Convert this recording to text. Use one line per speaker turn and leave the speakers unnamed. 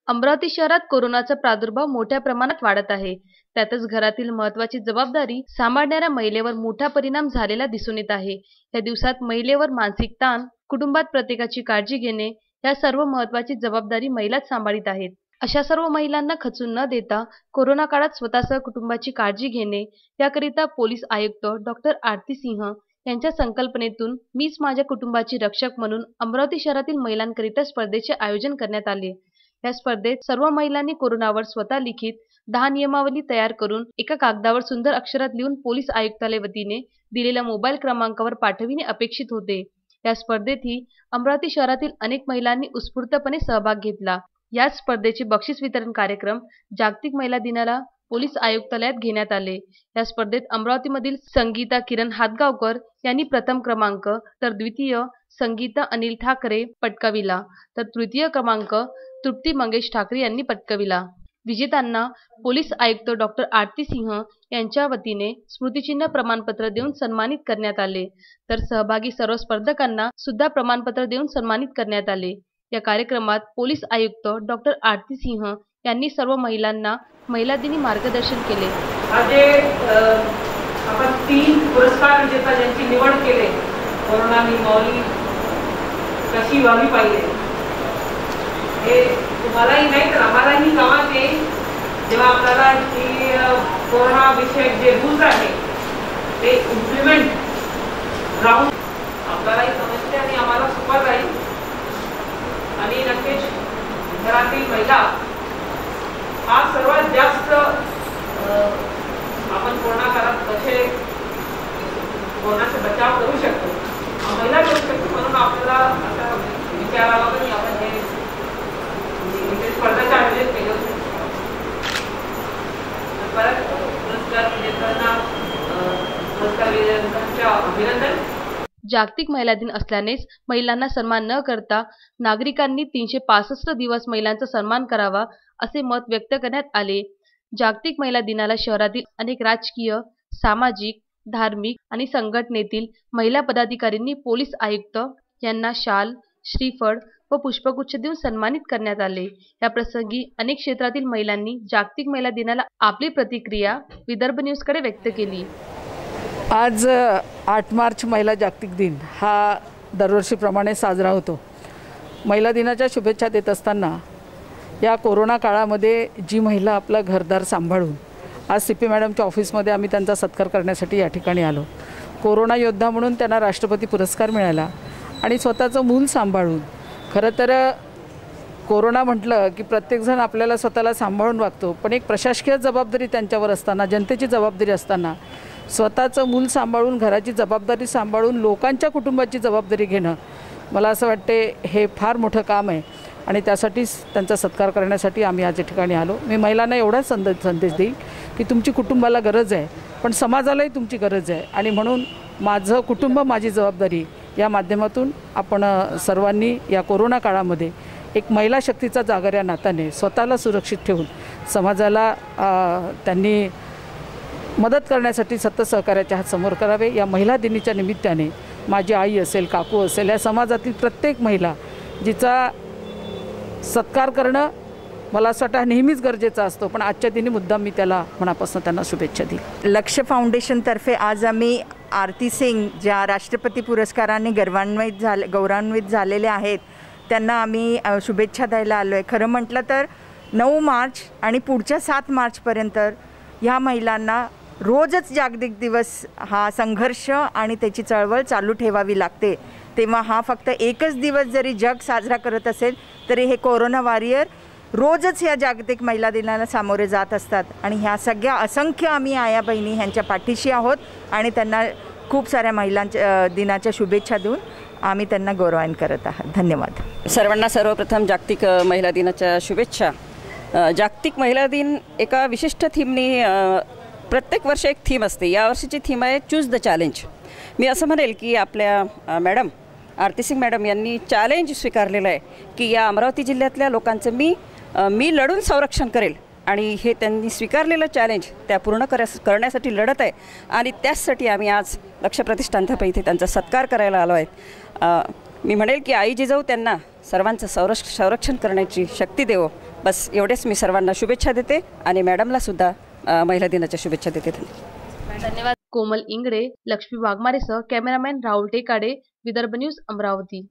अमरावती शहरात कोरोनाचा प्रादुर्भाव मोठ्या प्रमाणात वाढत आहे. त्यातच घरातील महत्त्वाची जबाबदारी सांभाळणाऱ्या महिलेवर मोठा परिणाम झालेला दिसून येत आहे. या दिवसात महिलेवर मानसिक ताण, कुटुंबात प्रत्येकाची काळजी घेणे या सर्व महत्त्वाची जबाबदारी महिलाच सांभाळीत आहेत. अशा सर्व महिलांना खचून न देता कोरोना काळात स्वतःसह कुटुंबाची काळजी घेणे याकरिता पोलीस आयुक्त डॉ. आरती सिंह यांच्या संकल्पनेतून मीच माझ्या कुटुंबाची रक्षक म्हणून अमरावती शहरातील महिलांकरिता स्पर्धेचे आयोजन करण्यात आले. या स्पर्धेत सर्व महिलांनी कोरोनावर स्वतः लिखित 10 नियमावली तयार करून एका कागदावर सुंदर अक्षरात लिहून पोलीस आयुक्तालय वतीने दिलेल्या मोबाईल क्रमांकावर पाठविणे अपेक्षित होते. या स्पर्धेतही अमरावती शहरातील अनेक महिलांनी उत्स्फूर्तपणे सहभाग घेतला. याच स्पर्धेचे बक्षीस वितरण कार्यक्रम जागतिक महिला दिनाला पोलीस आयुक्तालयात घेण्यात आले. या स्पर्धेत अमरावतीमधील संगीता किरण हातगावकर यांनी प्रथम क्रमांक, तर द्वितीय संगीता अनिल ठाकरे पटकाविला, तर तृतीय क्रमांक तृप्ती मंगेश ठाकरे यांनी पटकाविला. विजेत्यांना पोलीस आयुक्त डॉ. आरती सिंह यांच्या वतीने स्मृतिचिन्ह प्रमाणपत्र देऊन सन्मानित करण्यात आले, तर सहभागी सर्व स्पर्धकांना सुद्धा प्रमाणपत्र देऊन सन्मानित करण्यात आले. या कार्यक्रमात पोलीस आयुक्त डॉ. आरती सिंह यांनी सर्व महिलांना महिला दिनी मार्गदर्शन केले.
आज आपण 3 पुरस्कार विजेता ज्यांची निवड केली, कोरोना नियमावली कशी व्हावी पाहिजे हे तुम्हालाही नाही तर आम्हालाही गावात जेव्हा आपल्याला की कोरोना विषयक जे रूल्स आहे ते इम्प्लिमेंट राहून आपल्यालाही समजते आणि आम्हाला सोपं जाईल. आणि नक्कीच घरातील महिला हा सर्वात जास्त आपण कोरोना काळात कसे कोरोनाचा बचाव करू शकतो, महिला करू शकतो. म्हणून आपल्याला आता विचारावा की आपण हे स्पर्धाचे आयोजन केले होते. परत पुरस्कार विजेत्यांना पुरस्कार विजेत्यांचे अभिनंदन.
जागतिक महिला दिन असल्यानेच महिलांना सन्मान न करता नागरिकांनी 365 दिवस महिलांचा सन्मान करावा असे मत व्यक्त करण्यात आले. जागतिक महिला दिनाला शहरातील अनेक राजकीय, सामाजिक, धार्मिक आणि संघटनेतील महिला पदाधिकाऱ्यांनी पोलीस आयुक्त यांना शाल, श्रीफळ व पुष्पगुच्छ देऊन सन्मानित करण्यात आले. या प्रसंगी अनेक क्षेत्रातील महिलांनी जागतिक महिला दिनाला आपली प्रतिक्रिया विदर्भ न्यूजकडे व्यक्त केली.
आज 8 मार्च महिला जागतिक दिन हा दरवर्षीप्रमाणे साजरा होतो. महिला दिनाच्या शुभेच्छा देत असताना या कोरोना काळामध्ये जी महिला आपलं घरदार सांभाळून आज CP मॅडमच्या ऑफिसमध्ये आम्ही त्यांचा सत्कार करण्यासाठी या ठिकाणी आलो. कोरोना योद्धा म्हणून त्यांना राष्ट्रपती पुरस्कार मिळाला आणि स्वतःचं मूल सांभाळून, खरं तर कोरोना म्हटलं की प्रत्येकजण आपल्याला स्वतःला सांभाळून वागतो, पण एक प्रशासकीय जबाबदारी त्यांच्यावर असताना, जनतेची जबाबदारी असताना स्वतःचं मूल सांभाळून, घराची जबाबदारी सांभाळून, लोकांच्या कुटुंबाची जबाबदारी घेणं, मला असं वाटते हे फार मोठं काम आहे. आणि त्यासाठीच त्यांचा सत्कार करण्यासाठी आम्ही आज या ठिकाणी आलो. मी महिलांना एवढाच संदेश देईन की तुमची कुटुंबाला गरज आहे, पण समाजालाही तुमची गरज आहे. आणि म्हणून माझं कुटुंब माझी जबाबदारी या माध्यमातून आपण सर्वांनी या कोरोना काळामध्ये एक महिला शक्तीचा जागर या नात्याने स्वतःला सुरक्षित ठेवून समाजाला त्यांनी मदत करण्यासाठी सतत सहकार्याच्या हात समोर करावे. या महिला दिनाच्या निमित्ताने माझी आई असेल, काकू असेल, या समाजातील प्रत्येक महिला जिचा सत्कार करणं मला असं वाटतं नेहमीच गरजेचा असतो, पण आजच्या दिनी मुद्दाम मी त्याला मनापासून त्यांना शुभेच्छा दिली.
लक्ष्य फाउंडेशनतर्फे आज आम्ही आरती सिंग ज्या राष्ट्रपती पुरस्काराने गौरवान्वित झालेले आहेत त्यांना आम्ही शुभेच्छा द्यायला आलो आहे. खरं म्हटलं तर 9 मार्च आणि पुढच्या 7 मार्चपर्यंत ह्या महिलांना रोजच जागतिक दिवस हा संघर्ष आणि त्याची चळवळ चालू ठेवावी लागते. तेव्हा हा फक्त एकच दिवस जरी जग साजरा करत असेल तरी हे कोरोना वॉरियर रोजच या जागतिक महिला दिनाला सामोरे जात असतात. आणि ह्या सगळ्या असंख्य आम्ही आया बहिणी ह्यांच्या पाठीशी आहोत आणि त्यांना खूप साऱ्या महिलांच्या दिनाच्या शुभेच्छा देऊन आम्ही त्यांना गौरवान्वित करत आहात. धन्यवाद.
सर्वांना सर्वप्रथम जागतिक महिला दिनाच्या शुभेच्छा. जागतिक महिला दिन एका विशिष्ट थीमनी प्रत्येक वर्षी एक थीम असते. यावर्षीची थीम आहे चूज द चॅलेंज. मी असं म्हणेल की आपल्या मॅडम आरती सिंग मॅडम यांनी चॅलेंज स्वीकारलेलं आहे की या अमरावती जिल्ह्यातल्या लोकांचं मी लढून संरक्षण करेल. आणि हे त्यांनी स्वीकारलेलं चॅलेंज त्या पूर्ण करण्यासाठी लढत आहे. आणि त्याचसाठी आम्ही आज लक्ष्य प्रतिष्ठानतर्फे इथे त्यांचा सत्कार करायला आलो आहे. मी म्हणेल की आई जिजाऊ त्यांना सर्वांचं संरक्षण करण्याची शक्ती देवो. बस एवढेच मी सर्वांना शुभेच्छा देते आणि मॅडमला सुद्धा महिला दिनाच्या शुभेच्छा देते.
धन्यवाद. कोमल इंगडे, लक्ष्मी वाघमारेसह कॅमेरामॅन राहुल टेकाडे, विदर्भ न्यूज, अमरावती.